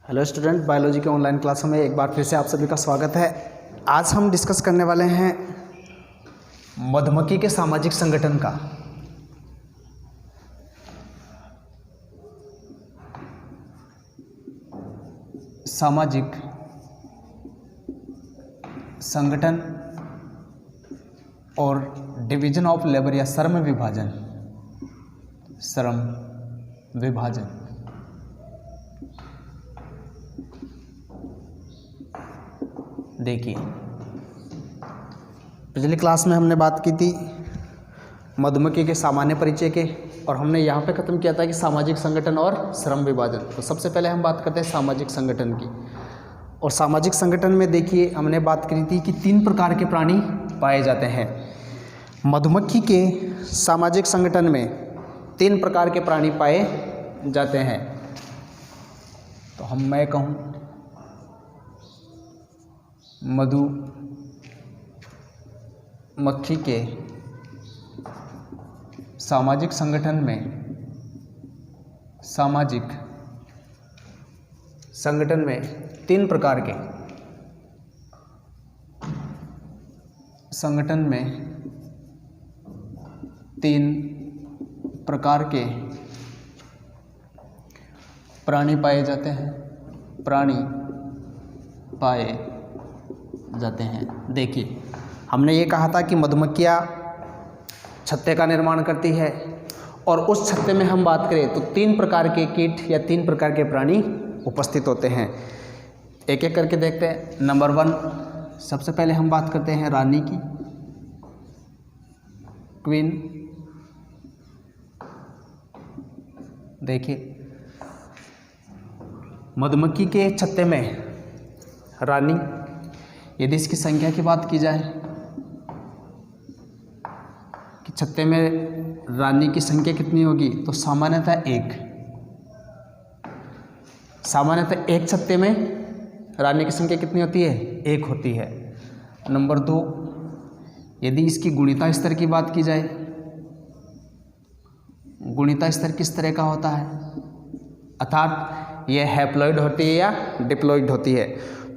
Hello student, biology के online क्लासों में एक बार फिर से आप सभी का स्वागत है। आज हम डिस्कस करने वाले हैं मधुमक्खी के सामाजिक संगठन का। सामाजिक संगठन और डिवीजन ऑफ लेबर या श्रम विभाजन। देखिए, पिछली क्लास में हमने बात की थी मधुमक्खी के सामान्य परिचय के, और हमने यहाँ पे ख़त्म किया था कि सामाजिक संगठन और श्रम विभाजन। तो सबसे पहले हम बात करते हैं सामाजिक संगठन की। और सामाजिक संगठन में देखिए, हमने बात करी थी कि 3 प्रकार के प्राणी पाए जाते हैं। मधुमक्खी के सामाजिक संगठन में 3 प्रकार के प्राणी पाए जाते हैं। तो मैं कहूँ मधुमक्खी के सामाजिक संगठन में 3 प्रकार के प्राणी पाए जाते हैं। देखिए, हमने ये कहा था कि मधुमक्खियाँ छत्ते का निर्माण करती है, और उस छत्ते में हम बात करें तो 3 प्रकार के कीट या 3 प्रकार के प्राणी उपस्थित होते हैं। एक एक करके देखते हैं। नंबर 1, सबसे पहले हम बात करते हैं रानी की, क्वीन। देखिए, मधुमक्खी के छत्ते में रानी, यदि इसकी संख्या की बात की जाए कि छत्ते में रानी की संख्या कितनी होगी, तो सामान्यतः एक छत्ते में रानी की संख्या कितनी होती है? 1 होती है। नंबर 2, यदि इसकी गुणिता स्तर की बात की जाए, गुणिता स्तर किस तरह का होता है, अर्थात यह हैप्लॉइड होती है या डिप्लॉइड होती है।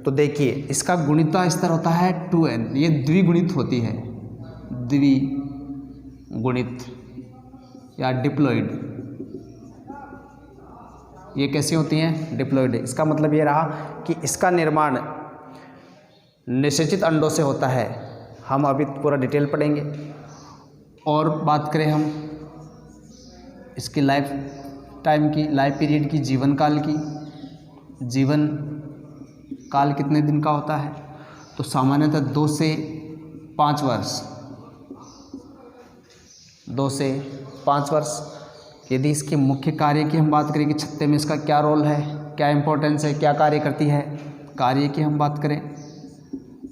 तो देखिए, इसका गुणिता स्तर होता है 2n, ये द्विगुणित होती है, द्विगुणित या डिप्लॉइड। ये कैसी होती हैं? डिप्लॉइड। इसका मतलब ये रहा कि इसका निर्माण निषेचित अंडों से होता है। हम अभी पूरा डिटेल पढ़ेंगे। और बात करें हम इसकी लाइफ टाइम की, लाइफ पीरियड की, जीवन काल कितने दिन का होता है, तो सामान्यतः 2 से 5 वर्ष। यदि इसके मुख्य कार्य की हम बात करें कि छत्ते में इसका क्या रोल है, क्या इंपॉर्टेंस है, क्या कार्य करती है, कार्य की हम बात करें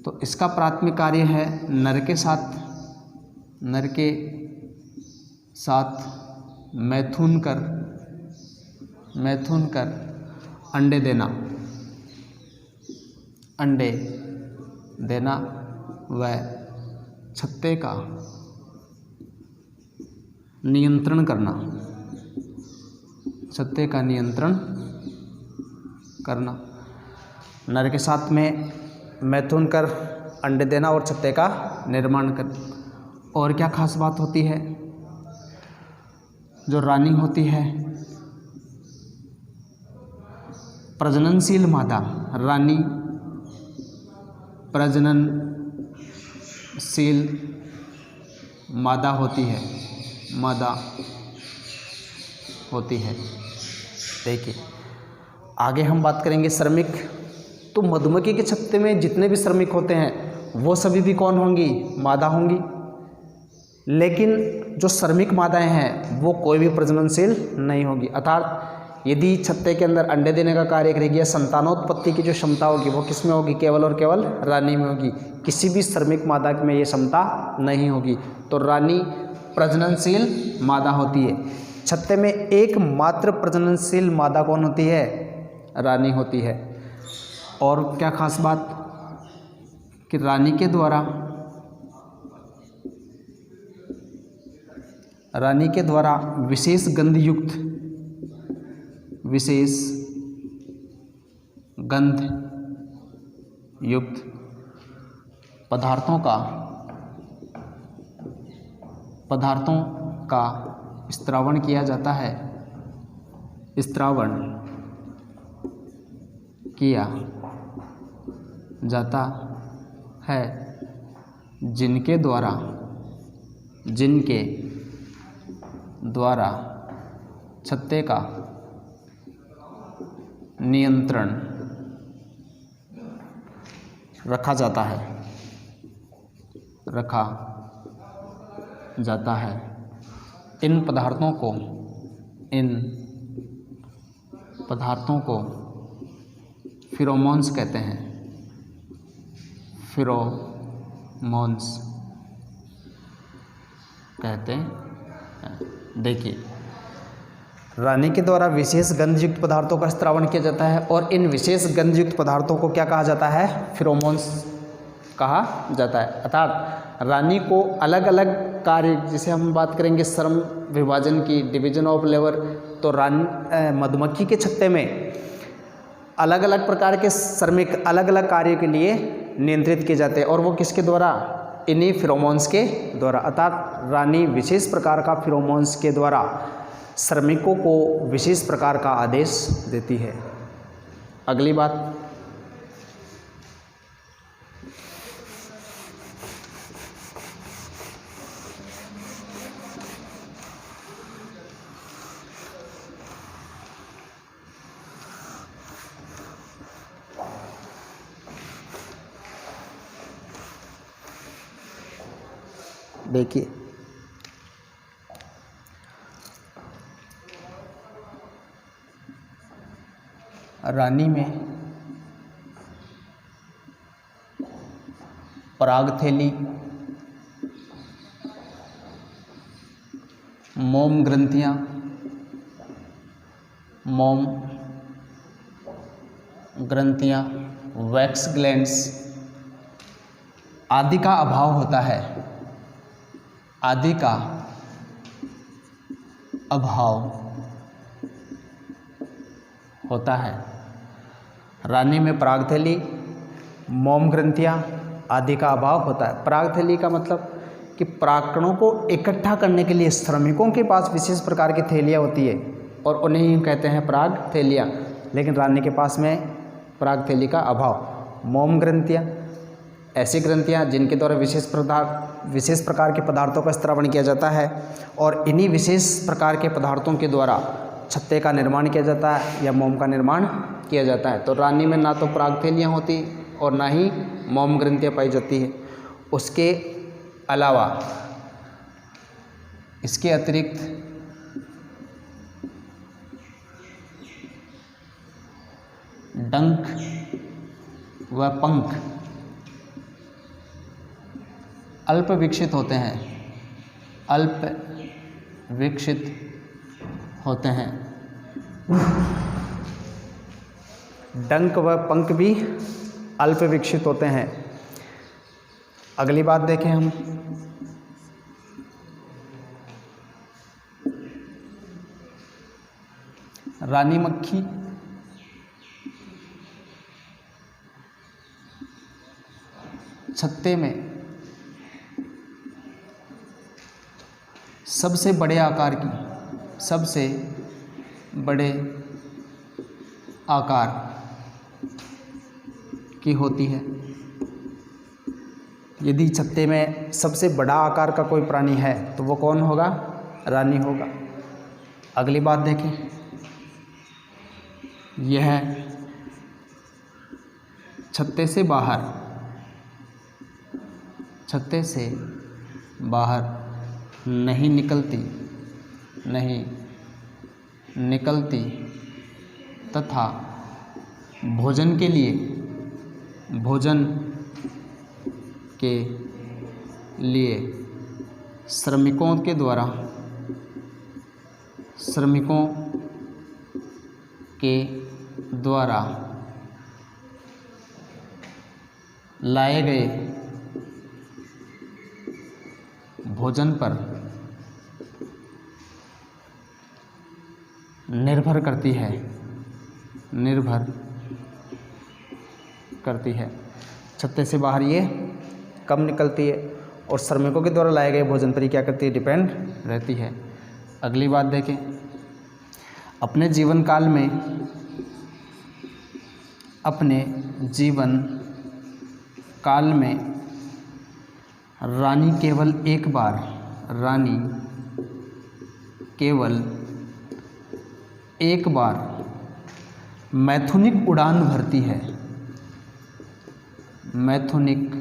तो इसका प्राथमिक कार्य है नर के साथ मैथुन कर अंडे देना व छत्ते का नियंत्रण करना। नर के साथ में मैथुन कर अंडे देना और छत्ते का निर्माण करना। और क्या खास बात होती है? जो रानी होती है, प्रजननशील मादा, रानी प्रजननशील मादा होती है। देखिए, आगे हम बात करेंगे श्रमिक। तो मधुमक्खी के छत्ते में जितने भी श्रमिक होते हैं वो सभी भी कौन होंगी? मादा होंगी। लेकिन जो श्रमिक मादाएं हैं वो कोई भी प्रजननशील नहीं होगी। अर्थात यदि छत्ते के अंदर अंडे देने का कार्य करेगी या संतानोत्पत्ति की जो क्षमता होगी वो किस में होगी? केवल और केवल रानी में होगी। किसी भी श्रमिक मादा में ये क्षमता नहीं होगी। तो रानी प्रजननशील मादा होती है। छत्ते में एकमात्र प्रजननशील मादा कौन होती है? रानी होती है। और क्या खास बात कि रानी के द्वारा विशेष गंध युक्त पदार्थों का स्त्रावण किया जाता है, स्त्रावण किया जाता है, जिनके द्वारा छत्ते का नियंत्रण रखा जाता है। इन पदार्थों को फेरोमोन्स कहते हैं, फेरोमोन्स कहते हैं। देखिए, रानी के द्वारा विशेष गंधयुक्त पदार्थों का स्त्रावण किया जाता है और इन विशेष गंधयुक्त पदार्थों को क्या कहा जाता है? फेरोमोन्स कहा जाता है। अर्थात रानी को अलग अलग कार्य, जैसे हम बात करेंगे श्रम विभाजन की, डिवीजन ऑफ लेबर, तो मधुमक्खी के छत्ते में अलग अलग प्रकार के श्रमिक अलग अलग कार्य के लिए नियंत्रित किए जाते हैं और वो किसके द्वारा? इन्हीं फेरोमोन्स के द्वारा। अर्थात रानी विशेष प्रकार का फेरोमोन्स के द्वारा श्रमिकों को विशेष प्रकार का आदेश देती है। अगली बात, देखिए, रानी में परागथैली, मोम ग्रंथियां, वैक्स ग्लैंड्स आदि का अभाव होता है, आदि का अभाव होता है। रानी में परागथैली, मोम ग्रंथियां आदि का अभाव होता है। परागथैली का मतलब कि परागकणों को इकट्ठा करने के लिए श्रमिकों के पास विशेष प्रकार की थैलियाँ होती है और उन्हें ही कहते हैं परागथैलियाँ, लेकिन रानी के पास में परागथैली का अभाव। मोम ग्रंथियाँ ऐसी ग्रंथियाँ जिनके द्वारा विशेष प्रकार के पदार्थों का स्त्रावण किया जाता है और इन्हीं विशेष प्रकार के पदार्थों के द्वारा छत्ते का निर्माण किया जाता है या मोम का निर्माण किया जाता है। तो रानी में ना तो परागथैलियाँ होती और ना ही मोम ग्रंथियाँ पाई जाती है। उसके अलावा इसके अतिरिक्त डंक व पंख अल्प विकसित होते हैं, डंक व पंख भी अल्प विकसित होते हैं। अगली बात देखें हम, रानी मक्खी छत्ते में सबसे बड़े आकार की होती है। यदि छत्ते में सबसे बड़ा आकार का कोई प्राणी है तो वो कौन होगा? रानी होगा। अगली बात देखें, यह छत्ते से बाहर नहीं निकलती तथा भोजन के लिए श्रमिकों के द्वारा लाए गए भोजन पर निर्भर करती है। छत्ते से बाहर ये कब निकलती है और श्रमिकों के द्वारा लाए गए भोजन पर क्या करती है, डिपेंड रहती है। अगली बात देखें, अपने जीवन काल में रानी केवल एक बार मैथुनिक उड़ान भरती है। मैथुनिक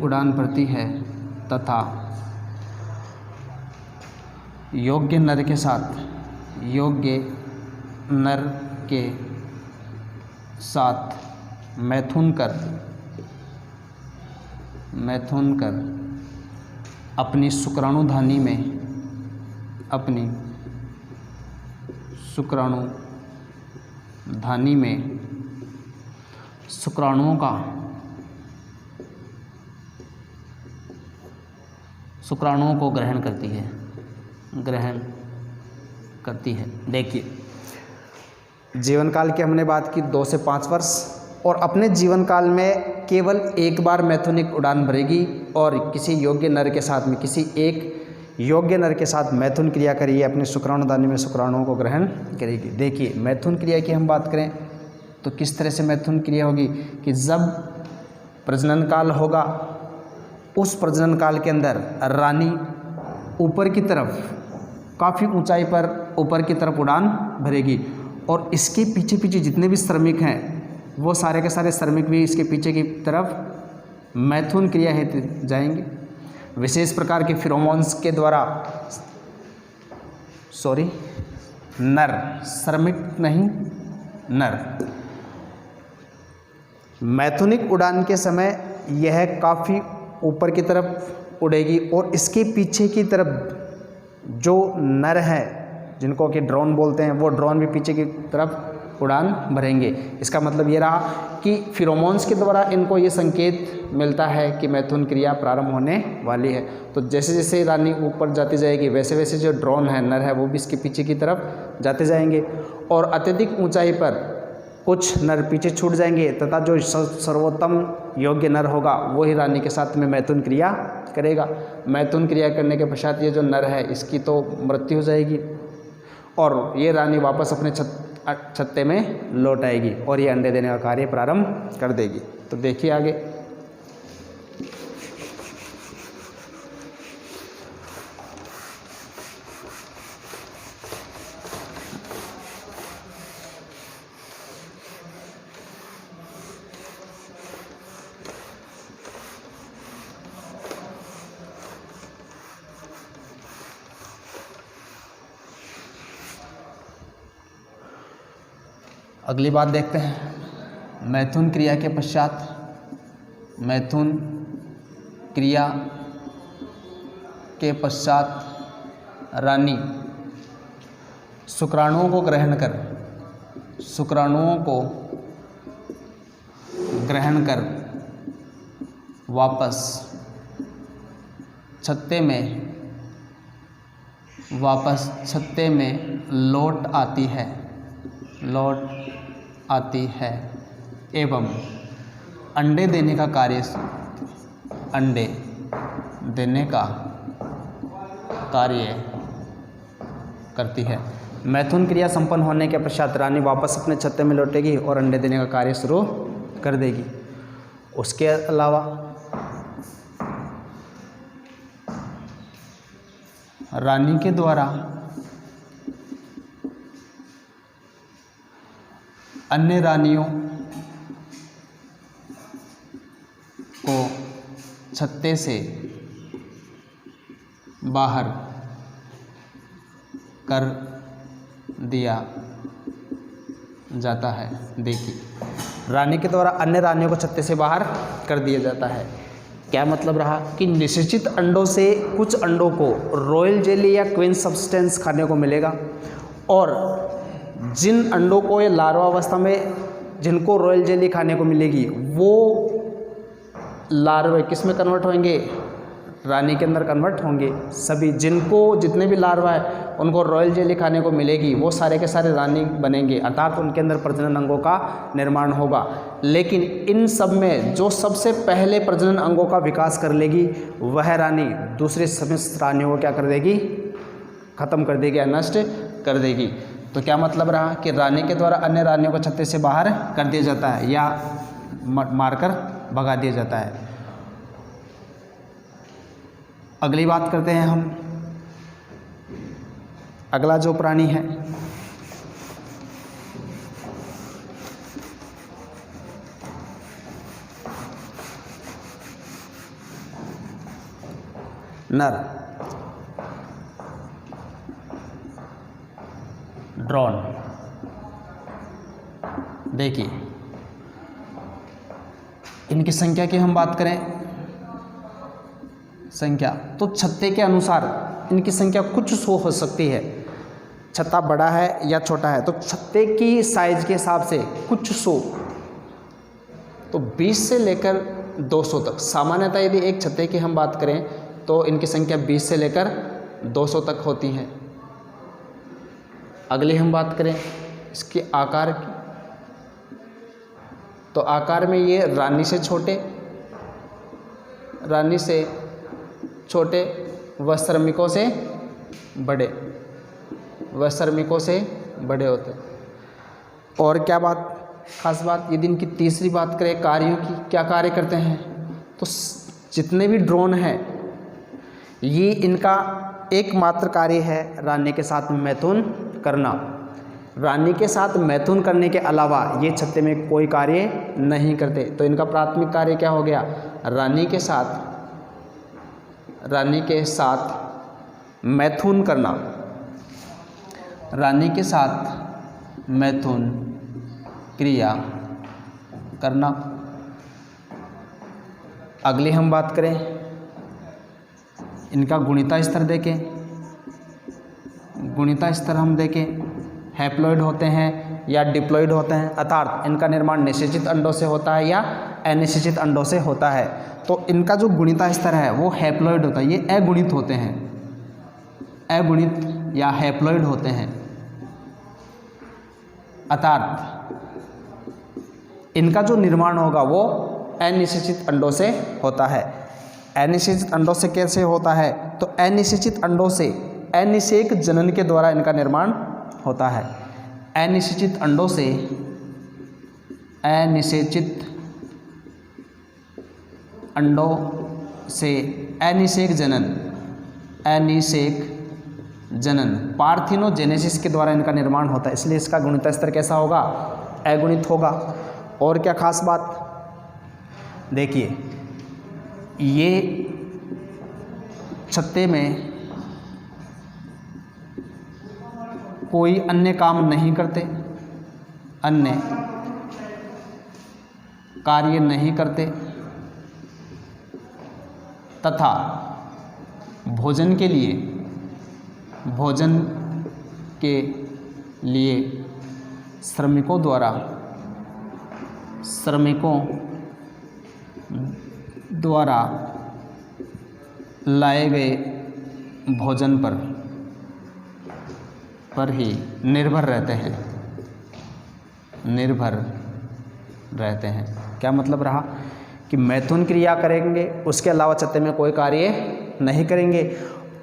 उड़ान भरती है तथा योग्य नर के साथ मैथुन कर अपनी शुक्राणुधानी में शुक्राणुओं को ग्रहण करती है। देखिए, जीवन काल की हमने बात की 2 से 5 वर्ष, और अपने जीवन काल में केवल एक बार मैथुनिक उड़ान भरेगी और किसी एक योग्य नर के साथ मैथुन क्रिया करिए, अपने शुक्राणुधानी में शुक्राणुओं को ग्रहण करेगी। देखिए, मैथुन क्रिया की हम बात करें तो किस तरह से मैथुन क्रिया होगी कि जब प्रजनन काल होगा, उस प्रजनन काल के अंदर रानी ऊपर की तरफ, काफ़ी ऊंचाई पर ऊपर की तरफ उड़ान भरेगी और इसके पीछे जितने भी श्रमिक हैं वो सारे के सारे श्रमिक भी इसके पीछे की तरफ मैथुन क्रिया हेतु जाएंगे। विशेष प्रकार के फिरोमोन्स के द्वारा, नर मैथुनिक उड़ान के समय यह काफ़ी ऊपर की तरफ उड़ेगी और इसके पीछे की तरफ जो नर है, जिनको कि ड्रोन बोलते हैं, वो ड्रोन भी पीछे की तरफ उड़ान भरेंगे। इसका मतलब ये रहा कि फिरोमोन्स के द्वारा इनको ये संकेत मिलता है कि मैथुन क्रिया प्रारंभ होने वाली है। तो जैसे जैसे रानी ऊपर जाती जाएगी, वैसे वैसे जो ड्रोन है, नर है, वो भी इसके पीछे की तरफ जाते जाएंगे और अत्यधिक ऊंचाई पर कुछ नर पीछे छूट जाएंगे तथा जो सर्वोत्तम योग्य नर होगा वो ही रानी के साथ में मैथुन क्रिया करेगा। मैथुन क्रिया करने के पश्चात ये जो नर है इसकी तो मृत्यु हो जाएगी और ये रानी वापस अपने छत्ते में लौट आएगी और ये अंडे देने का कार्य प्रारंभ कर देगी। तो देखिए आगे, अगली बात देखते हैं। मैथुन क्रिया के पश्चात रानी शुक्राणुओं को ग्रहण कर वापस छत्ते में लौट आती है एवं अंडे देने का कार्य करती है। मैथुन क्रिया संपन्न होने के पश्चात रानी वापस अपने छत्ते में लौटेगी और अंडे देने का कार्य शुरू कर देगी। उसके अलावा रानी के द्वारा अन्य रानियों को छत्ते से बाहर कर दिया जाता है। देखिए, रानी के द्वारा अन्य रानियों को छत्ते से बाहर कर दिया जाता है। क्या मतलब रहा कि निषेचित अंडों से कुछ अंडों को रॉयल जेली या क्वीन सब्सटेंस खाने को मिलेगा और जिन अंडों को ये लार्वा अवस्था में जिनको रॉयल जेली खाने को मिलेगी वो लार्वे किस में कन्वर्ट होंगे, रानी के अंदर कन्वर्ट होंगे। सभी जिनको जितने भी लार्वा है उनको रॉयल जेली खाने को मिलेगी, वो सारे के सारे रानी बनेंगे, अर्थात उनके अंदर प्रजनन अंगों का निर्माण होगा। लेकिन इन सब में जो सबसे पहले प्रजनन अंगों का विकास कर लेगी वह रानी दूसरे समस्त रानियों को क्या कर देगी, खत्म कर देगी या नष्ट कर देगी। तो क्या मतलब रहा कि रानी के द्वारा अन्य रानियों को छत्ते से बाहर कर दिया जाता है या मारकर भगा दिया जाता है। अगली बात करते हैं हम। अगला जो प्राणी है नर, ड्रोन। देखिए इनकी संख्या की हम बात करें, संख्या तो छत्ते के अनुसार इनकी संख्या कुछ 100 हो सकती है। छत्ता बड़ा है या छोटा है तो छत्ते की साइज के हिसाब से कुछ 100, तो 20 से लेकर 200 तक। सामान्यतः यदि एक छत्ते की हम बात करें तो इनकी संख्या 20 से लेकर 200 तक होती है। अगली हम बात करें इसके आकार की, तो आकार में ये रानी से छोटे व श्रमिकों से बड़े, होते। और क्या बात, खास बात, यदि इनकी तीसरी बात करें कार्यों की, क्या कार्य करते हैं, तो जितने भी ड्रोन हैं ये इनका एकमात्र कार्य है रानी के साथ मैथुन करना। रानी के साथ मैथुन करने के अलावा ये छत्ते में कोई कार्य नहीं करते। तो इनका प्राथमिक कार्य क्या हो गया, रानी के साथ मैथुन करना, रानी के साथ मैथुन क्रिया करना। अगली हम बात करें इनका गुणिता स्तर देखें। गुणिता स्तर हम देखें, हैप्लॉइड होते हैं या डिप्लॉइड होते हैं, अर्थात इनका निर्माण निषेचित अंडों से होता है या अनिषेचित अंडों से होता है। तो इनका जो गुणिता स्तर है वो हैप्लॉइड होता है, ये अगुणित होते हैं, अगुणित या हैप्लॉइड होते हैं, अर्थात इनका जो निर्माण होगा वो अनिषेचित अंडों से होता है। अनिषेचित अंडों से कैसे होता है, तो अनिषेचित अंडों से अनिषेक जनन के द्वारा इनका निर्माण होता है। अनिषेचित अंडों से अनिषेक जनन पार्थिनोजेनेसिस के द्वारा इनका निर्माण होता है, इसलिए इसका गुणिता स्तर कैसा होगा, अगुणित होगा। और क्या खास बात, देखिए ये छत्ते में कोई अन्य काम नहीं करते, अन्य कार्य नहीं करते, तथा भोजन के लिए श्रमिकों द्वारा लाए गए भोजन पर ही निर्भर रहते हैं। क्या मतलब रहा कि मैथुन क्रिया करेंगे, उसके अलावा छत्ते में कोई कार्य नहीं करेंगे,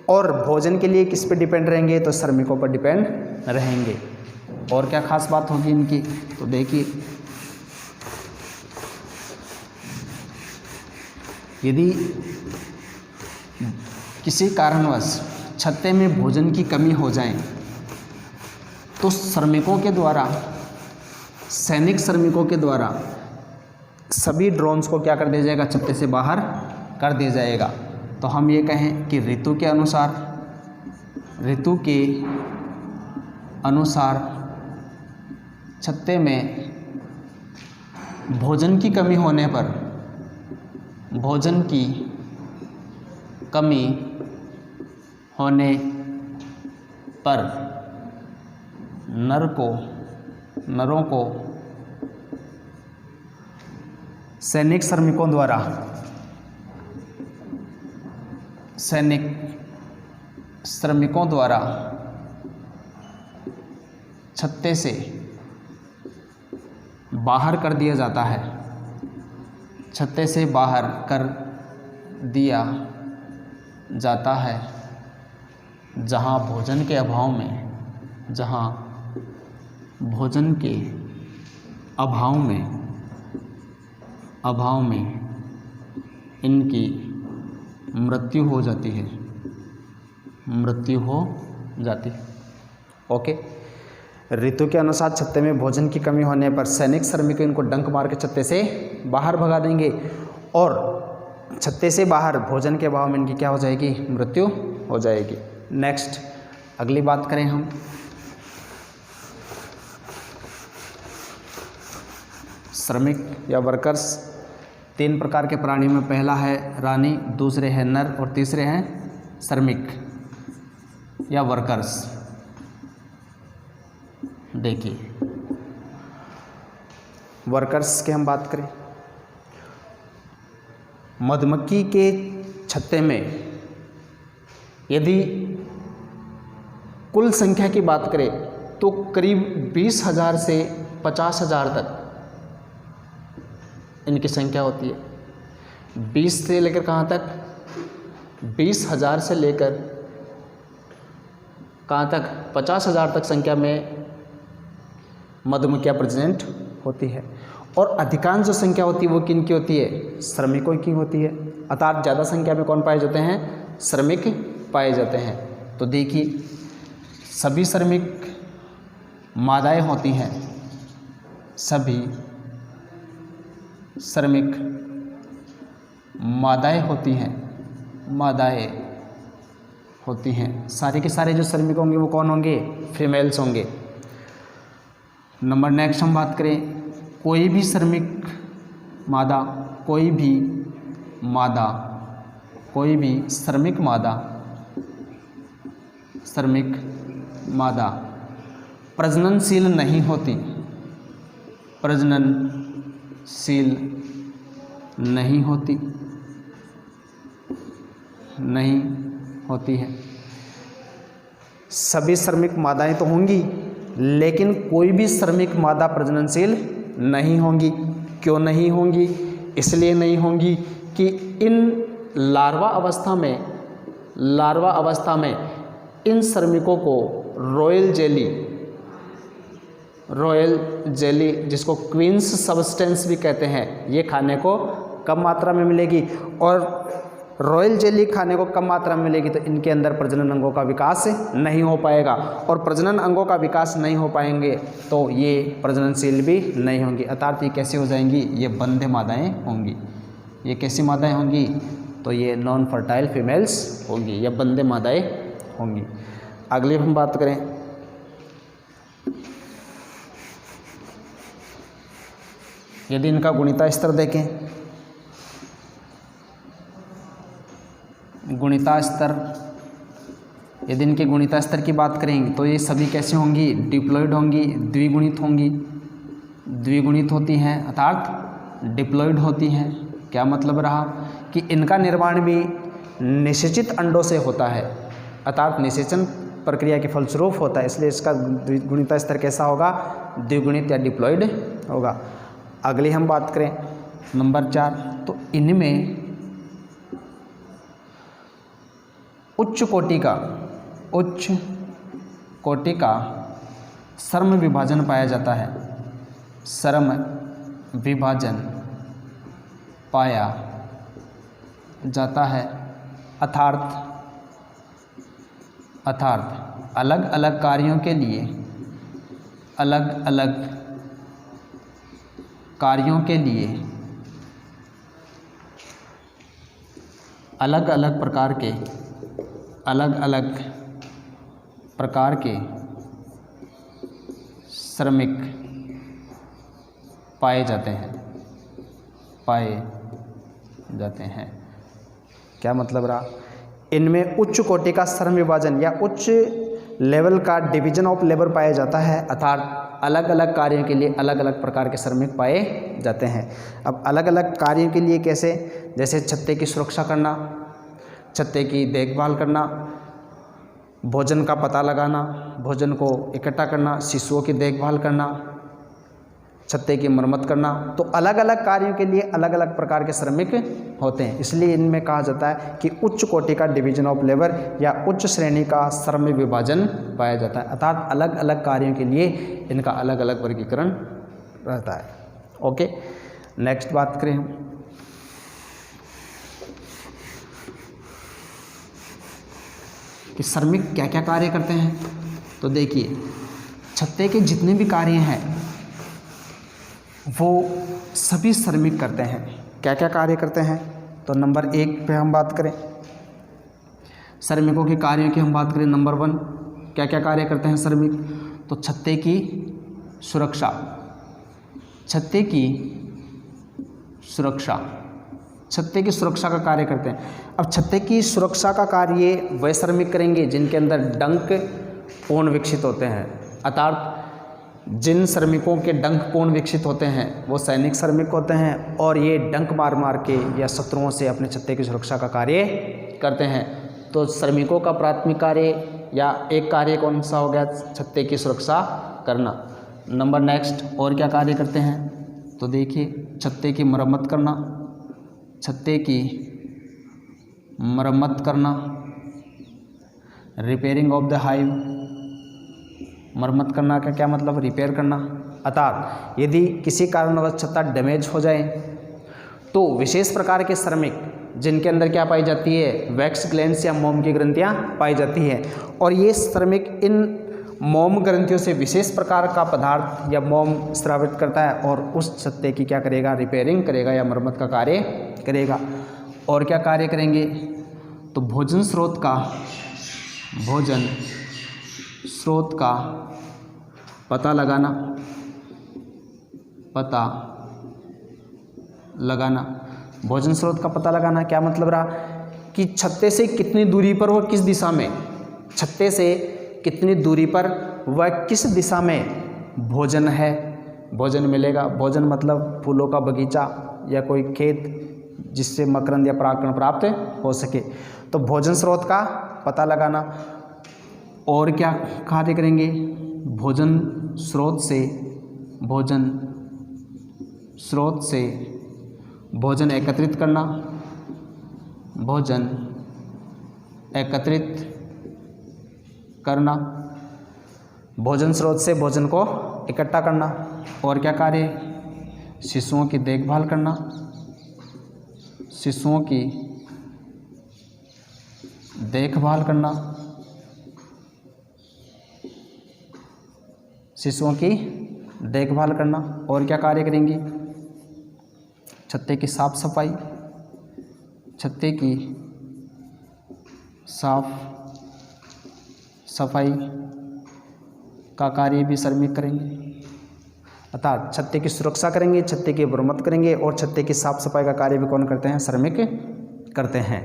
और भोजन के लिए किस पे डिपेंड रहेंगे, तो श्रमिकों पर डिपेंड रहेंगे। और क्या खास बात होगी इनकी, तो देखिए यदि किसी कारणवश छत्ते में भोजन की कमी हो जाए तो सैनिक श्रमिकों के द्वारा सभी ड्रोन्स को क्या कर दिया जाएगा, छत्ते से बाहर कर दिया जाएगा। तो हम ये कहें कि ऋतु के अनुसार छत्ते में भोजन की कमी होने पर नरों को सैनिक श्रमिकों द्वारा सैनिक श्रमिकों द्वारा छत्ते से बाहर कर दिया जाता है, छत्ते से बाहर कर दिया जाता है, जहाँ भोजन के अभाव में, जहाँ भोजन के अभाव में इनकी मृत्यु हो जाती है, मृत्यु हो जाती है। ओके, ऋतु के अनुसार छत्ते में भोजन की कमी होने पर सैनिक श्रमिक इनको डंक मार के छत्ते से बाहर भगा देंगे और छत्ते से बाहर भोजन के अभाव में इनकी क्या हो जाएगी, मृत्यु हो जाएगी। नेक्स्ट अगली बात करें हम, श्रमिक या वर्कर्स। 3 प्रकार के प्राणी में पहला है रानी, दूसरे हैं नर और तीसरे हैं श्रमिक या वर्कर्स। देखिए वर्कर्स की हम बात करें, मधुमक्खी के छत्ते में यदि कुल संख्या की बात करें तो करीब 20,000 से 50,000 तक इनकी संख्या होती है। 20 से लेकर कहाँ तक, 20,000 से लेकर कहाँ तक, 50,000 तक संख्या में मधुमक्खियाँ प्रेजेंट होती है। और अधिकांश जो संख्या होती है वो किन की होती है, श्रमिकों की होती है। अर्थात ज़्यादा संख्या में कौन पाए जाते हैं, श्रमिक पाए जाते हैं। तो देखिए सभी श्रमिक मादाएँ होती हैं, सभी श्रमिक मादाएँ होती हैं, मादाएँ होती हैं। सारे के सारे जो श्रमिक होंगे वो कौन होंगे, फीमेल्स होंगे। नंबर नेक्स्ट हम बात करें, कोई भी श्रमिक मादा, कोई भी मादा, कोई भी श्रमिक मादा, श्रमिक मादा प्रजननशील नहीं होती, प्रजननशील नहीं होती, नहीं होती है। सभी श्रमिक मादाएं तो होंगी लेकिन कोई भी श्रमिक मादा प्रजननशील नहीं होंगी। क्यों नहीं होंगी, इसलिए नहीं होंगी कि इन लार्वा अवस्था में इन श्रमिकों को रॉयल जेली जिसको क्वींस सब्सटेंस भी कहते हैं, ये खाने को कम मात्रा में मिलेगी। और रॉयल जेली खाने को कम मात्रा में मिलेगी तो इनके अंदर प्रजनन अंगों का विकास नहीं हो पाएगा, और प्रजनन अंगों का विकास नहीं हो पाएंगे तो ये प्रजननशील भी नहीं होंगी। अर्थात ये कैसे हो जाएंगी, ये बंध्य मादाएं होंगी। ये कैसी मादाएं होंगी, तो ये नॉन फर्टाइल फीमेल्स होंगी या बंध्य मादाएं होंगी। अगली हम बात करें, यदि इनका गुणिता स्तर देखें, गुणिता स्तर, यदि इनके गुणिता स्तर की बात करेंगे तो ये सभी कैसे होंगी, डिप्लॉइड होंगी, द्विगुणित होंगी, द्विगुणित होती हैं अर्थात डिप्लॉइड होती हैं। क्या मतलब रहा कि इनका निर्माण भी निषेचित अंडों से होता है, अर्थात निषेचन प्रक्रिया के फलस्वरूप होता है, इसलिए इसका गुणिता स्तर कैसा होगा, द्विगुणित या डिप्लॉइड होगा। अगली हम बात करें नंबर 4, तो इनमें उच्च कोटि का श्रम विभाजन पाया जाता है, श्रम विभाजन पाया जाता है। अर्थात अलग अलग कार्यों के लिए, अलग अलग कार्यों के लिए अलग अलग प्रकार के श्रमिक पाए जाते हैं। क्या मतलब रहा, इनमें उच्च कोटि का श्रम विभाजन या उच्च लेवल का डिवीजन ऑफ लेबर पाया जाता है, अर्थात अलग अलग कार्यों के लिए अलग अलग प्रकार के श्रमिक पाए जाते हैं। अब अलग अलग कार्यों के लिए कैसे, जैसे छत्ते की सुरक्षा करना, छत्ते की देखभाल करना, भोजन का पता लगाना, भोजन को इकट्ठा करना, शिशुओं की देखभाल करना, छत्ते की मरम्मत करना। तो अलग अलग कार्यों के लिए अलग अलग प्रकार के श्रमिक होते हैं, इसलिए इनमें कहा जाता है कि उच्च कोटि का डिवीजन ऑफ लेबर या उच्च श्रेणी का श्रम विभाजन पाया जाता है, अर्थात अलग अलग कार्यों के लिए इनका अलग अलग वर्गीकरण रहता है। ओके, नेक्स्ट बात करें हम कि श्रमिक क्या क्या कार्य करते हैं। तो देखिए, छत्ते के जितने भी कार्य हैं वो सभी श्रमिक करते हैं। क्या क्या कार्य करते हैं, तो नंबर 1 पे हम बात करें श्रमिकों के कार्यों की, हम बात करें नंबर 1, क्या क्या कार्य करते हैं श्रमिक। तो छत्ते की सुरक्षा, छत्ते की सुरक्षा, छत्ते की सुरक्षा का कार्य करते हैं। अब छत्ते की सुरक्षा का कार्य वह श्रमिक करेंगे जिनके अंदर डंक कोण विकसित होते हैं, अर्थात जिन श्रमिकों के डंक कोण विकसित होते हैं वो सैनिक श्रमिक होते हैं, और ये डंक मार मार के या शत्रुओं से अपने छत्ते की सुरक्षा का कार्य करते हैं। तो श्रमिकों का प्राथमिक कार्य या एक कार्य कौन सा हो गया, छत्ते की सुरक्षा करना। नंबर नेक्स्ट, और क्या कार्य करते हैं, तो देखिए छत्ते की मरम्मत करना, छत्ते की मरम्मत करना, रिपेयरिंग ऑफ द हाइव, मरम्मत करना का क्या मतलब, रिपेयर करना, अर्थात यदि किसी कारणवश छत्ता डैमेज हो जाए तो विशेष प्रकार के श्रमिक जिनके अंदर क्या पाई जाती है, वैक्स ग्लैंड्स या मोम की ग्रंथियां पाई जाती है, और ये श्रमिक इन मोम ग्रंथियों से विशेष प्रकार का पदार्थ या मोम स्रावित करता है और उस छत्ते की क्या करेगा, रिपेयरिंग करेगा या मरम्मत का कार्य करेगा। और क्या कार्य करेंगे, तो भोजन स्रोत का, भोजन स्रोत का पता लगाना, पता लगाना, भोजन स्रोत का पता लगाना क्या मतलब रहा कि छत्ते से कितनी दूरी पर वह किस दिशा में, छत्ते से कितनी दूरी पर वह किस दिशा में भोजन है, भोजन मिलेगा। भोजन मतलब फूलों का बगीचा या कोई खेत जिससे मकरंद या परागकण प्राप्त हो सके। तो भोजन स्रोत का पता लगाना। और क्या कार्य करेंगे, भोजन स्रोत से, भोजन स्रोत से भोजन एकत्रित करना, भोजन एकत्रित करना, भोजन स्रोत से भोजन को इकट्ठा करना। और क्या कार्य, शिशुओं की देखभाल करना, शिशुओं की देखभाल करना, शिशुओं की देखभाल करना। और क्या कार्य करेंगी, छत्ते की साफ सफाई, छत्ते की साफ सफाई का कार्य भी श्रमिक करेंगे, अर्थात छत्ते की सुरक्षा करेंगे, छत्ते की मरम्मत करेंगे और छत्ते की साफ सफाई का कार्य भी कौन करते हैं, श्रमिक करते हैं।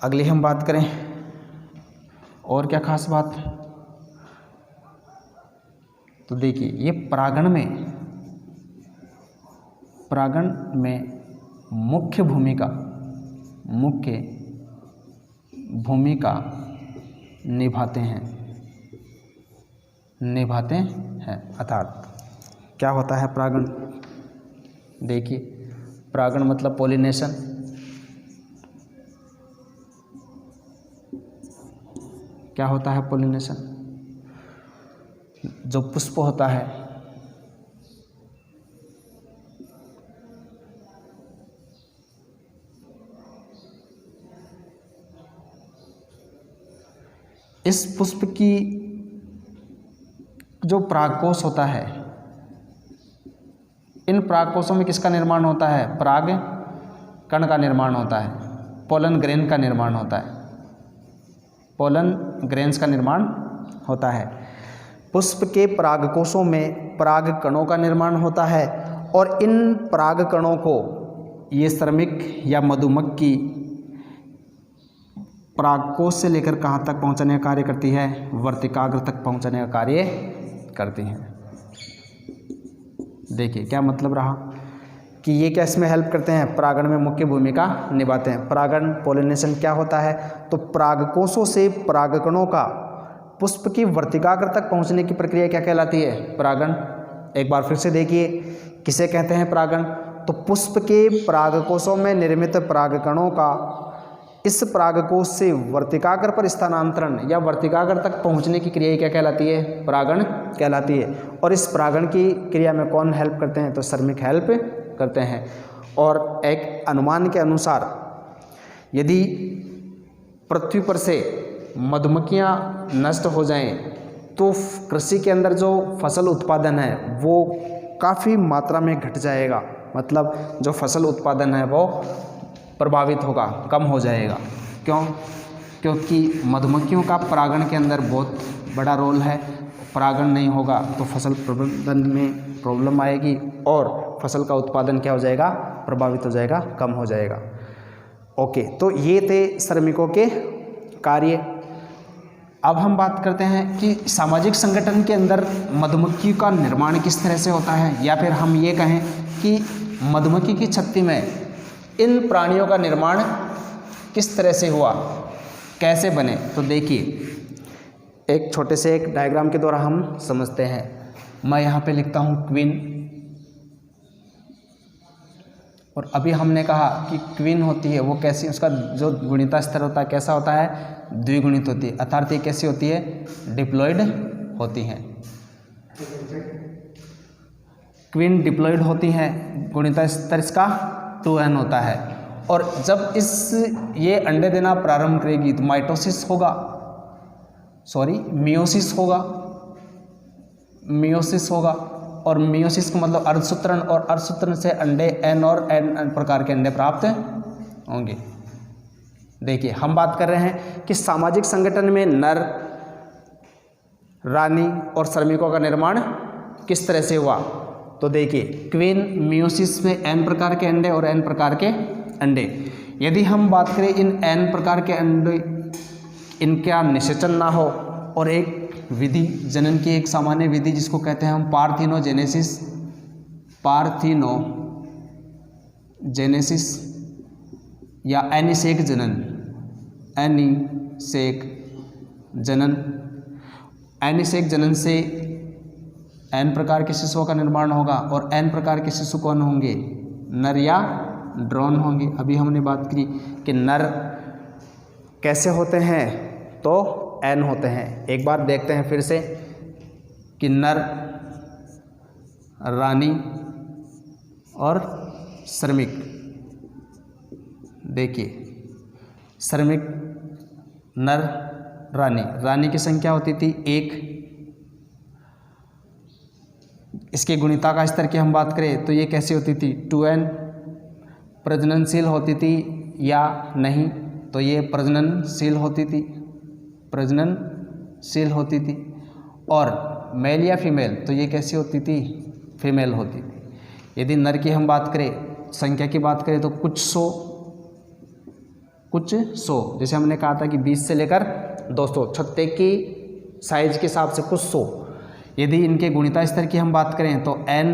अगली हम बात करें और क्या खास बात, तो देखिए ये परागण में मुख्य भूमिका निभाते हैं, अर्थात क्या होता है परागण। देखिए परागण मतलब पॉलिनेशन, क्या होता है पॉलिनेशन, जो पुष्प होता है इस पुष्प की जो परागकोश होता है, इन परागकोशों में किसका निर्माण होता है, पराग कण का निर्माण होता है, पोलन ग्रेन का निर्माण होता है, पोलन ग्रेन्स का निर्माण होता है। पुष्प के परागकोशों में पराग कणों का निर्माण होता है और इन पराग कणों को ये श्रमिक या मधुमक्खी परागकोश से लेकर कहाँ तक पहुँचाने का कार्य करती है, वर्तिकाग्र तक पहुँचाने का कार्य करती हैं। देखिए क्या मतलब रहा कि ये क्या इसमें हेल्प करते हैं, परागण में मुख्य भूमिका निभाते हैं। परागण पॉलिनेशन क्या होता है, तो परागकोशों से परागकणों का पुष्प की वर्तिकाग्र तक पहुंचने की प्रक्रिया क्या कहलाती है, परागण। एक बार फिर से देखिए, किसे कहते हैं परागण, तो पुष्प के परागकोशों में निर्मित परागकणों का इस परागकोश से वर्तिकाग्र पर स्थानांतरण या वर्तिकाग्र तक पहुंचने की क्रिया क्या कहलाती है, परागण कहलाती है। और इस परागण की क्रिया में कौन हेल्प करते हैं, तो श्रमिक हेल्प करते हैं। और एक अनुमान के अनुसार यदि पृथ्वी पर से मधुमक्खियां नष्ट हो जाएं तो कृषि के अंदर जो फसल उत्पादन है वो काफ़ी मात्रा में घट जाएगा, मतलब जो फसल उत्पादन है वो प्रभावित होगा, कम हो जाएगा। क्यों, क्योंकि मधुमक्खियों का परागण के अंदर बहुत बड़ा रोल है। परागण नहीं होगा तो फसल प्रबंधन में प्रॉब्लम आएगी और फसल का उत्पादन क्या हो जाएगा, प्रभावित हो जाएगा, कम हो जाएगा। ओके, तो ये थे श्रमिकों के कार्य। अब हम बात करते हैं कि सामाजिक संगठन के अंदर मधुमक्खी का निर्माण किस तरह से होता है, या फिर हम ये कहें कि मधुमक्खी की छत्ती में इन प्राणियों का निर्माण किस तरह से हुआ, कैसे बने। तो देखिए, एक छोटे से एक डायग्राम के द्वारा हम समझते हैं। मैं यहाँ पे लिखता हूँ क्वीन, और अभी हमने कहा कि क्वीन होती है वो कैसी, उसका जो गुणिता स्तर होता है कैसा होता है, द्विगुणित होती है, अर्थात ये कैसी होती है, डिप्लॉयड होती हैं। क्वीन डिप्लॉयड होती हैं, गुणिता स्तर इसका 2n होता है। और जब ये अंडे देना प्रारंभ करेगी तो माइटोसिस होगा, मियोसिस होगा, और मियोसिस का मतलब अर्धसूत्रण, और अर्धसूत्रण से अंडे n और n प्रकार के अंडे प्राप्त होंगे। देखिए, हम बात कर रहे हैं कि सामाजिक संगठन में नर, रानी और श्रमिकों का निर्माण किस तरह से हुआ। तो देखिए, क्वीन मियोसिस में n प्रकार के अंडे और n प्रकार के अंडे। यदि हम बात करें इन n प्रकार के अंडे, इनका निषेचन ना हो और एक विधि, जनन की एक सामान्य विधि जिसको कहते हैं हम पार्थिनोजेनेसिस या एनिसेक जनन। एनिसेक जनन से n प्रकार के शिशुओं का निर्माण होगा, और n प्रकार के शिशु कौन होंगे, नर या ड्रोन होंगे। अभी हमने बात की कि नर कैसे होते हैं, तो n होते हैं। एक बार देखते हैं फिर से कि नर, रानी और श्रमिक। देखिए, श्रमिक, नर, रानी की संख्या होती थी 1। इसके गुणिता का स्तर की हम बात करें तो ये कैसी होती थी, 2n। प्रजननशील होती थी या नहीं, तो ये प्रजननशील होती थी। और मेल या फीमेल, तो ये कैसी होती थी, फीमेल होती थी। यदि नर की हम बात करें, संख्या की बात करें, तो कुछ सौ, जैसे हमने कहा था कि 20 से लेकर 200, छत्ते की साइज के हिसाब से कुछ 100। यदि इनके गुणिता स्तर की हम बात करें तो n,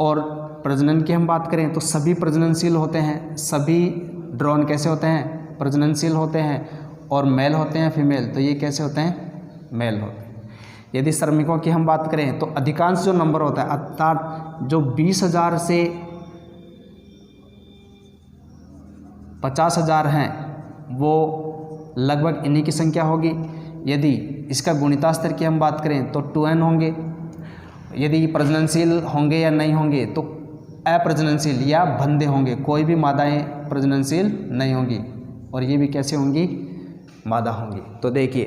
और प्रजनन की हम बात करें तो सभी प्रजननशील होते हैं। सभी ड्रोन कैसे होते हैं, प्रजननशील होते हैं। और मेल होते हैं, फीमेल, तो ये कैसे होते हैं, मेल होते हैं। यदि श्रमिकों की हम बात करें तो अधिकांश जो नंबर होता है, अर्थात जो 20,000 से 50,000 हैं, वो लगभग इन्हीं की संख्या होगी। यदि इसका गुणिता स्तर की हम बात करें तो 2n होंगे। यदि प्रजननशील होंगे या नहीं होंगे तो अप्रजननशील या बंधे होंगे, कोई भी मादाएं प्रजननशील नहीं होंगी, और ये भी कैसे होंगी, मादा होंगी। तो देखिए,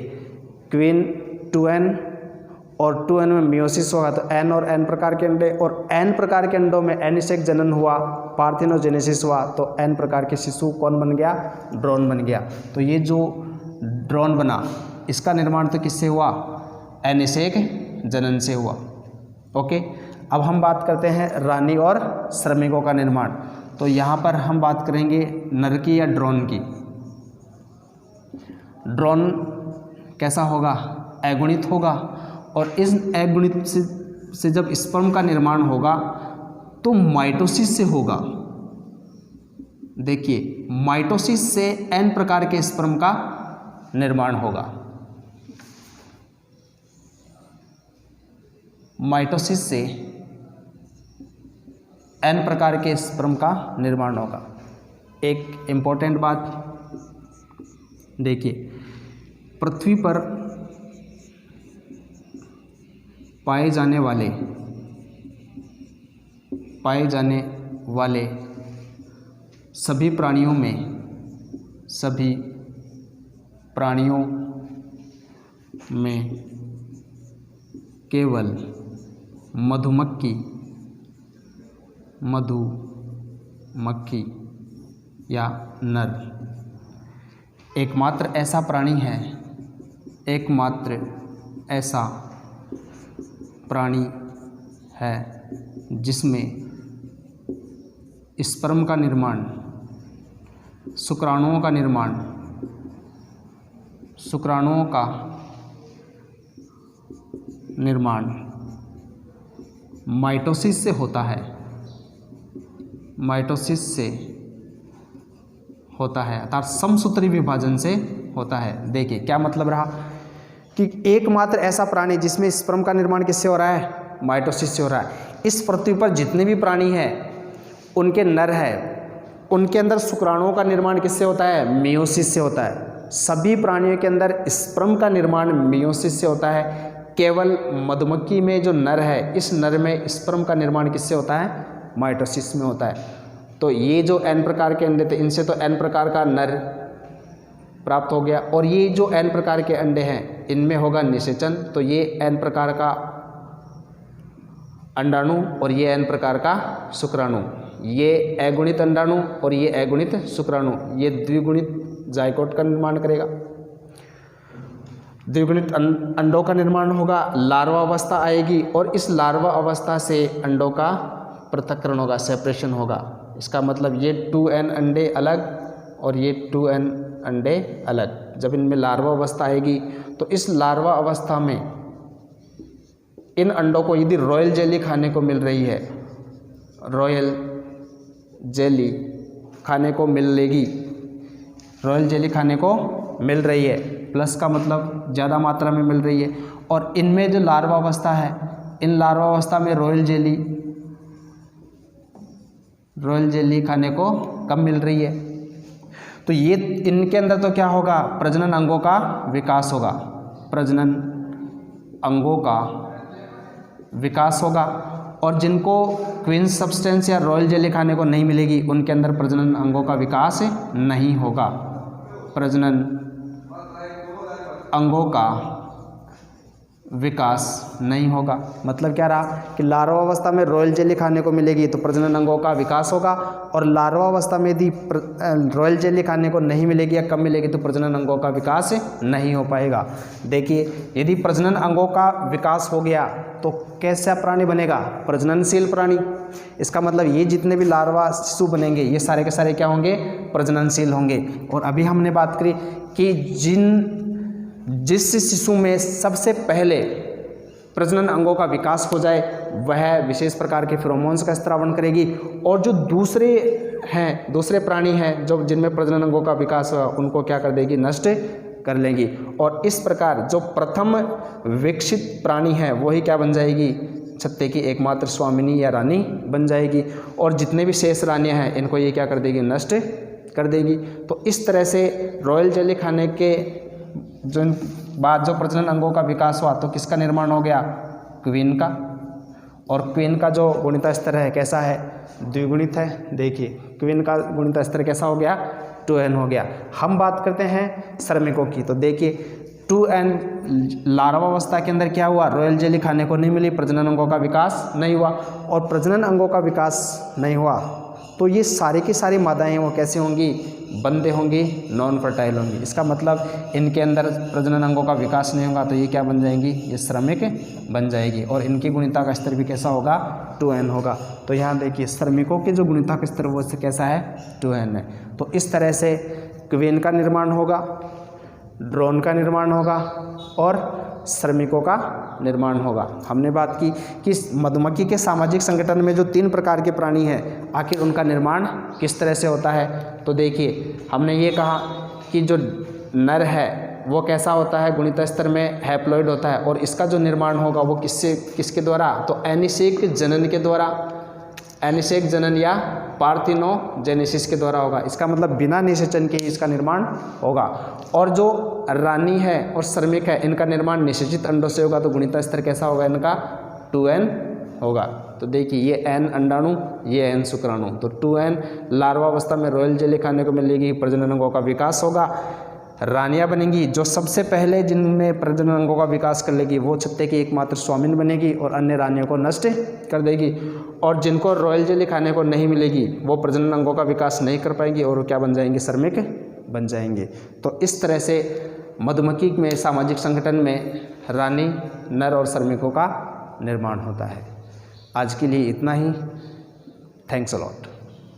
क्वीन 2n, और 2n में मियोसिस होगा तो n और n प्रकार के अंडे, और n प्रकार के अंडों में एनिसेक जनन हुआ, पार्थिनोजेनेसिस हुआ, तो n प्रकार के शिशु कौन बन गया, ड्रोन बन गया। तो ये जो ड्रोन बना, इसका निर्माण तो किससे हुआ, एनिसेक जनन से हुआ। ओके, अब हम बात करते हैं रानी और श्रमिकों का निर्माण। तो यहाँ पर हम बात करेंगे नर की या ड्रोन की। ड्रोन कैसा होगा, अगुणित होगा, और इस अगुणित से जब स्पर्म का निर्माण होगा तो माइटोसिस से होगा। देखिए, माइटोसिस से n प्रकार के स्पर्म का निर्माण होगा। माइटोसिस से n प्रकार के स्पर्म का निर्माण होगा। एक इम्पोर्टेंट बात देखिए, पृथ्वी पर पाए जाने वाले सभी प्राणियों में केवल मधुमक्खी या नर एकमात्र ऐसा प्राणी है जिसमें स्पर्म का निर्माण, शुक्राणुओं का निर्माण माइटोसिस से होता है। अर्थात समसूत्री विभाजन से होता है। देखिए क्या मतलब रहा कि एकमात्र ऐसा प्राणी जिसमें स्पर्म का निर्माण किससे हो रहा है? माइटोसिस से हो रहा है। इस पृथ्वी पर जितने भी प्राणी हैं उनके नर है, उनके अंदर शुक्राणुओं का निर्माण किससे होता है? मियोसिस से होता है। सभी प्राणियों के अंदर स्पर्म का निर्माण मियोसिस से होता है। केवल मधुमक्खी में जो नर है, इस नर में स्पर्म का निर्माण किससे होता है? माइटोसिस में होता है। तो ये जो n प्रकार के अंडे थे, इनसे तो n प्रकार का नर प्राप्त हो गया, और ये जो n प्रकार के अंडे हैं इनमें होगा निषेचन। तो ये n प्रकार का अंडाणु और ये n प्रकार का शुक्राणु, ये अगुणित अंडाणु और ये अगुणित शुक्राणु, ये द्विगुणित जायकोट का निर्माण करेगा। द्विगुणित अंडों का निर्माण होगा, लार्वा अवस्था आएगी और इस लार्वा अवस्था से अंडों का पृथक्करण होगा, सेपरेशन होगा। इसका मतलब ये 2n अंडे अलग और ये 2n अंडे अलग। जब इनमें लार्वा अवस्था आएगी तो इस लार्वा अवस्था में इन अंडों को यदि रॉयल जेली खाने को मिल रही है, रॉयल जेली खाने को मिल रही है, प्लस का मतलब ज़्यादा मात्रा में मिल रही है, और इनमें जो लार्वा अवस्था है, इन लार्वा अवस्था में रॉयल जेली खाने को कम मिल रही है। तो ये इनके अंदर तो क्या होगा? प्रजनन अंगों का विकास होगा, प्रजनन अंगों का विकास होगा। और जिनको क्वीन सब्सटेंस या रॉयल जेली खाने को नहीं मिलेगी उनके अंदर प्रजनन अंगों का विकास नहीं होगा, प्रजनन अंगों का विकास नहीं होगा। मतलब क्या रहा कि लार्वा अवस्था में रॉयल जेली खाने को मिलेगी तो प्रजनन अंगों का विकास होगा, और लार्वा अवस्था में यदि रॉयल जेली खाने को नहीं मिलेगी या कम मिलेगी तो प्रजनन अंगों का विकास नहीं हो पाएगा। देखिए, यदि प्रजनन अंगों का विकास हो गया तो कैसा प्राणी बनेगा? प्रजननशील प्राणी। इसका मतलब ये जितने भी लार्वा शिशु बनेंगे ये सारे के सारे क्या होंगे? प्रजननशील होंगे। और अभी हमने बात करी कि जिस शिशु में सबसे पहले प्रजनन अंगों का विकास हो जाए वह विशेष प्रकार के फेरोमोन्स का स्त्रावण करेगी, और जो दूसरे प्राणी हैं जो जिनमें प्रजनन अंगों का विकास हुआ उनको क्या कर देगी? नष्ट कर लेंगी। और इस प्रकार जो प्रथम विकसित प्राणी है वही क्या बन जाएगी? छत्ते की एकमात्र स्वामिनी या रानी बन जाएगी, और जितने भी शेष रानियाँ हैं इनको ये क्या कर देगी? नष्ट कर देगी। तो इस तरह से रॉयल जेली खाने के बाद जो प्रजनन अंगों का विकास हुआ तो किसका निर्माण हो गया? क्वीन का। और क्वीन का जो गुणिता स्तर है कैसा है? द्विगुणित है। देखिए, क्वीन का गुणिता स्तर कैसा हो गया? 2n हो गया। हम बात करते हैं श्रमिकों की। तो देखिए 2n लार्वा अवस्था के अंदर क्या हुआ? रॉयल जेली खाने को नहीं मिली, प्रजनन अंगों का विकास नहीं हुआ, और प्रजनन अंगों का विकास नहीं हुआ तो ये सारी की सारी मादाएँ वो कैसे होंगी? बंदे होंगी, नॉन फर्टाइल होंगी। इसका मतलब इनके अंदर प्रजनन अंगों का विकास नहीं होगा तो ये क्या बन जाएंगी? ये श्रमिक बन जाएगी, और इनकी गुणिता का स्तर भी कैसा होगा? 2n होगा। तो यहाँ देखिए श्रमिकों के जो गुणिता का स्तर वो कैसा है? 2n है। तो इस तरह से क्वीन का निर्माण होगा, ड्रोन का निर्माण होगा, और श्रमिकों का निर्माण होगा। हमने बात की कि मधुमक्खी के सामाजिक संगठन में जो 3 प्रकार के प्राणी हैं, आखिर उनका निर्माण किस तरह से होता है। तो देखिए, हमने ये कहा कि जो नर है वो कैसा होता है, गुणित स्तर में हैप्लॉइड होता है, और इसका जो निर्माण होगा वो किसके द्वारा, तो अनिषेक जनन के द्वारा, अनिषेक जनन या पार्थिनोजेनेसिस के द्वारा होगा। इसका मतलब बिना निषेचन के ही इसका निर्माण होगा। और जो रानी है और श्रमिक है, इनका निर्माण निषेचित अंडों से होगा। तो गुणित स्तर कैसा होगा इनका, 2n होगा। तो देखिए, ये n अंडाणु, ये n शुक्राणु। तो 2n लार्वा अवस्था में रॉयल जेली खाने को मिलेगी, प्रजनन अंगों का विकास होगा, रानियां बनेंगी। जो सबसे पहले जिनमें प्रजनन अंगों का विकास कर लेगी वो छत्ते की एकमात्र स्वामिन बनेगी और अन्य रानियों को नष्ट कर देगी। और जिनको रॉयल जेली खाने को नहीं मिलेगी वो प्रजनन अंगों का विकास नहीं कर पाएंगी और वो क्या बन जाएंगे, श्रमिक बन जाएंगे। तो इस तरह से मधुमक्खी में सामाजिक संगठन में रानी, नर और श्रमिकों का निर्माण होता है। आज के लिए इतना ही। Thanks a lot.